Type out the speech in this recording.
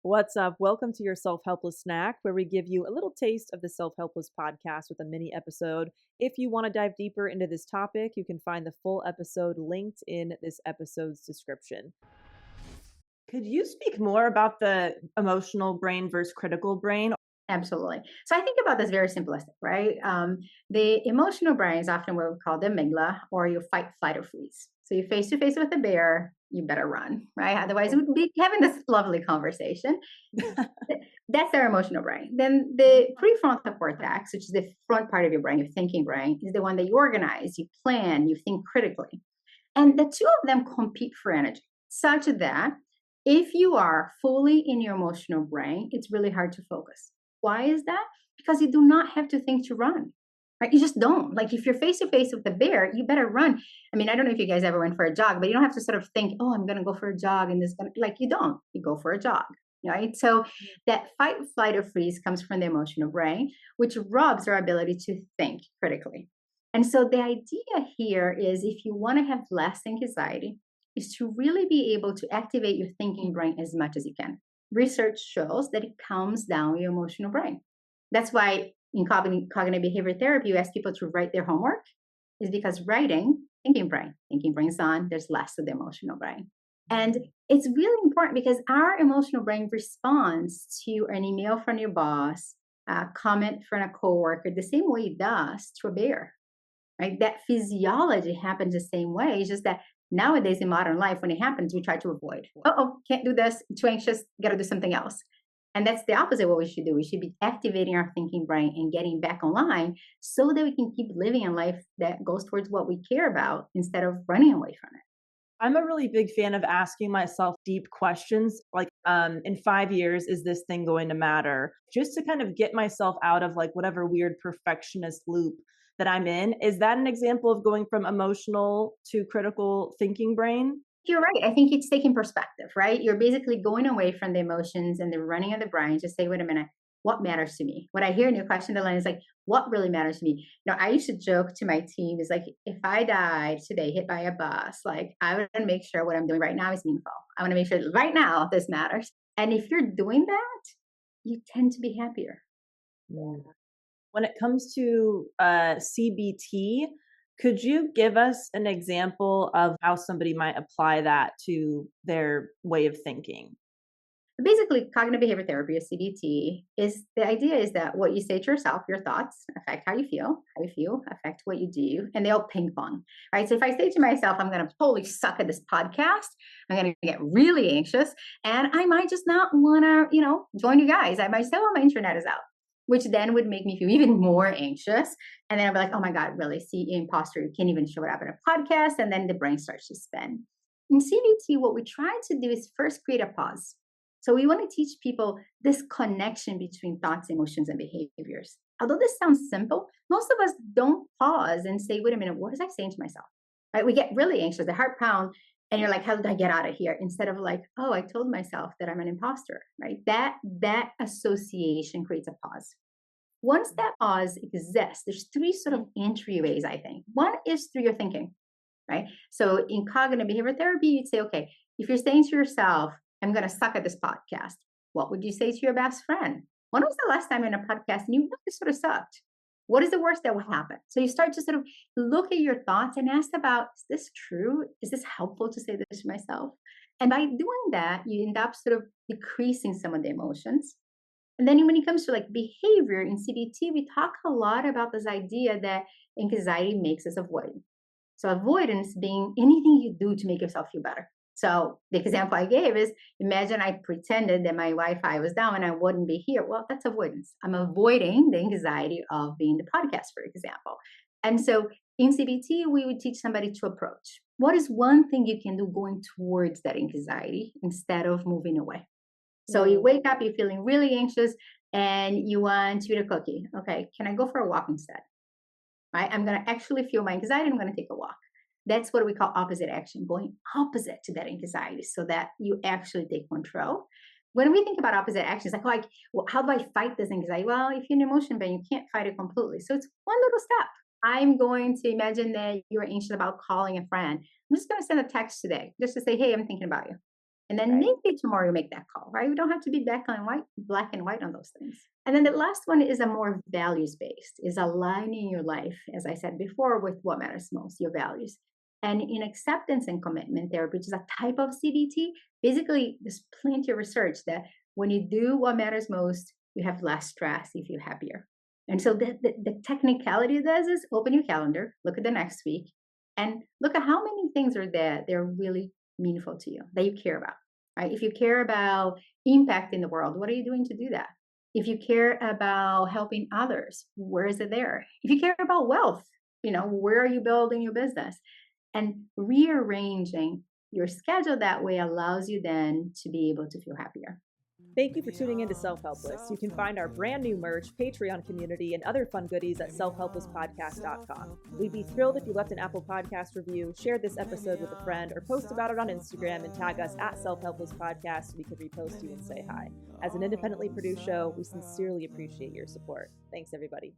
What's up? Welcome to your Self-Helpless snack, where we give you a little taste of the Self-Helpless podcast with a mini episode. If you want to dive deeper into this topic, you can find the full episode linked in this episode's description. Could you speak more about the emotional brain versus critical brain? Absolutely. So I think about this very simplistic, right? The emotional brain is often what we call the amygdala, or your fight, flight, or freeze. So you're face to face with a bear, you better run, right? Otherwise, we would be having this lovely conversation. That's our emotional brain. Then the prefrontal cortex, which is the front part of your brain, your thinking brain, is the one that you organize, you plan, you think critically. And the two of them compete for energy, such that if you are fully in your emotional brain, it's really hard to focus. Why is that? Because you do not have to think to run, right? You just don't. Like if you're face to face with the bear, you better run. I mean, I don't know if you guys ever went for a jog, but you don't have to sort of think, oh, I'm going to go for a jog and this, like you don't. You go for a jog, right? So that fight, flight, or freeze comes from the emotional brain, which robs our ability to think critically. And so the idea here is if you want to have less anxiety, is to really be able to activate your thinking brain as much as you can. Research shows that it calms down your emotional brain. That's why in cognitive behavior therapy, you ask people to write their homework, is because writing, thinking brain's on, there's less of the emotional brain. And it's really important because our emotional brain responds to an email from your boss, a comment from a coworker, the same way it does to a bear, right? That physiology happens the same way. It's just that nowadays in modern life, when it happens, we try to avoid. Oh, can't do this. Too anxious. Got to do something else. And that's the opposite of what we should do. We should be activating our thinking brain and getting back online so that we can keep living a life that goes towards what we care about instead of running away from it. I'm a really big fan of asking myself deep questions like, in 5 years, is this thing going to matter? Just to kind of get myself out of like whatever weird perfectionist loop that I'm in. Is that an example of going from emotional to critical thinking brain? You're right. I think it's taking perspective, right? You're basically going away from the emotions and the running of the brain to say, wait a minute, what matters to me? What I hear in your question, the line is like, what really matters to me? I used to joke to my team is like, if I died today, hit by a bus, like I would make sure what I'm doing right now is meaningful. I want to make sure that right now this matters. And if you're doing that, you tend to be happier. Yeah. When it comes to CBT, could you give us an example of how somebody might apply that to their way of thinking? Basically, cognitive behavior therapy, or CBT, is the idea is that what you say to yourself, your thoughts affect how you feel affect what you do, and they all ping pong, right? So if I say to myself, I'm going to totally suck at this podcast, I'm going to get really anxious, and I might just not want to, join you guys. I might say, oh, my internet is out, which then would make me feel even more anxious. And then I'll be like, oh my God, really? See, imposter, you can't even show it up in a podcast. And then the brain starts to spin. In CBT, what we try to do is first create a pause. So we want to teach people this connection between thoughts, emotions, and behaviors. Although this sounds simple, most of us don't pause and say, wait a minute, what was I saying to myself? Right? We get really anxious, the heart pound, and you're like, how did I get out of here? Instead of like, oh, I told myself that I'm an imposter, right? That association creates a pause. Once that pause exists, there's three sort of entryways, I think. One is through your thinking, right? So in cognitive behavior therapy, you'd say, okay, if you're saying to yourself, I'm going to suck at this podcast, what would you say to your best friend? When was the last time in a podcast and you really sort of sucked? What is the worst that will happen? So you start to sort of look at your thoughts and ask about, is this true? Is this helpful to say this to myself? And by doing that, you end up sort of decreasing some of the emotions. And then when it comes to like behavior in CBT, we talk a lot about this idea that anxiety makes us avoid. So avoidance being anything you do to make yourself feel better. So the example I gave is imagine I pretended that my Wi-Fi was down and I wouldn't be here. Well, that's avoidance. I'm avoiding the anxiety of being the podcast, for example. And so in CBT, we would teach somebody to approach. What is one thing you can do going towards that anxiety instead of moving away? So you wake up, you're feeling really anxious and you want to eat a cookie. Okay, can I go for a walk instead? Right? I'm going to actually feel my anxiety. I'm going to take a walk. That's what we call opposite action, going opposite to that anxiety so that you actually take control. When we think about opposite actions, like, well, how do I fight this anxiety? Well, if you're in emotion, but you can't fight it completely. So it's one little step. I'm going to imagine that you're anxious about calling a friend. I'm just going to send a text today just to say, hey, I'm thinking about you. And then Right. maybe tomorrow you make that call, right? We don't have to be black and white on those things. And then the last one is a more values based, is aligning your life, as I said before, with what matters most, your values. And in acceptance and commitment therapy, which is a type of CBT, basically there's plenty of research that when you do what matters most, you have less stress, you feel happier. And so the technicality of this is open your calendar, look at the next week, and look at how many things are there that are really meaningful to you, that you care about, right? If you care about impact in the world, what are you doing to do that? If you care about helping others, where is it there? If you care about wealth, where are you building your business? And rearranging your schedule that way allows you then to be able to feel happier. Thank you for tuning in to Self-Helpless. You can find our brand new merch, Patreon community, and other fun goodies at selfhelplesspodcast.com. We'd be thrilled if you left an Apple Podcast review, shared this episode with a friend, or post about it on Instagram and tag us at Self-Helpless Podcast so we could repost you and say hi. As an independently produced show, we sincerely appreciate your support. Thanks, everybody.